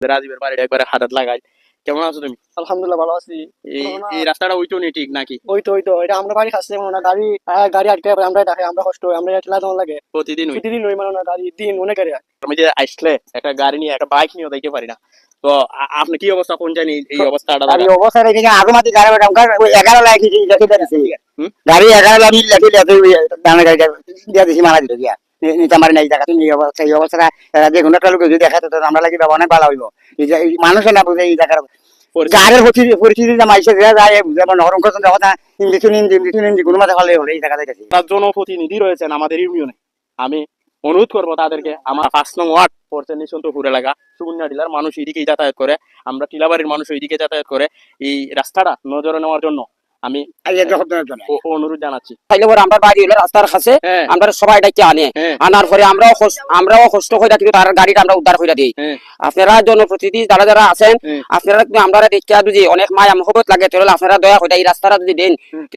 রাজীবের বাড়িটা একবারে হাতাত লাগাই। কেমন আছো তুমি? আলহামদুলিল্লাহ ভালো আছি। এই রাস্তাটা ওইটো নি ঠিক নাকি? ওই তো এটা আমরা বাড়ি খাচ্ছি মানে না গাড়ি গাড়ি আটকে আমরা দেখে আমরা কষ্ট হয় আমরা ঠেলা দেওয়া লাগে প্রতিদিন ওই প্রতিদিন ওই মানে না গাড়ি দিন অনেক গাড়ি হয়। আমি যে আসলে একটা গাড়ি নিয়ে একটা বাইক নিয়ে যাইতে পারি না। তো আপনি কি অবস্থা কোন জানি এই অবস্থাটা গাড়ি দাদা? অবস্থা রেখে আরো মাটি গাড়ি আমরা ওই 11 লাখ কি লেখে দিয়েছি হুম? গাড়ি 11 লাখ লেখে দামে গাড়ি দিয়ে দিছি মারা দিল দিয়া নিতে পারে না এই জায়গা তুমি এই অবস্থা যে কোনো একটা লোক যদি দেখাতো তো আমরা লাগি ব্যবহার ভালো হইব এই মানুষে না বুঝে এই জায়গার গাড়ির পরিস্থিতি মাইসে যায় যেমন হরম করছেন কথা ইঞ্জিন কোনো মাথা ভালো হলে এই জায়গা দেখেছি। তার জনপ্রতিনিধি রয়েছেন আমাদের ইউনিয়নে। আমি অনুরোধ করবো তাদেরকে, আমার 5 নং ওয়ার্ড পড়ছে নিশন্তপুর এলাকা, সুগুন্যা টিলার মানুষ এইদিকেই যাতায়াত করে, আমরা টিলাবাড়ির মানুষ এইদিকে যাতায়াত করে, এই রাস্তাটা নজরে নেওয়ার জন্য আমি অনুরোধ জানাচ্ছি। আমরা বাড়ি হলো রাস্তার কাছে আমরা সবাই ডাকে আনার পরে আমরাও কষ্ট করে কিন্তু তার গাড়িটা আমরা উদ্ধার করে দিই। আপনারা জনপ্রতিনিধি যারা যারা আছেন আপনারা আমরা দেখতে যদি অনেক মায়া মহব্বত লাগে তাহলে আপনারা দয়া করে এই রাস্তাটা যদি দেন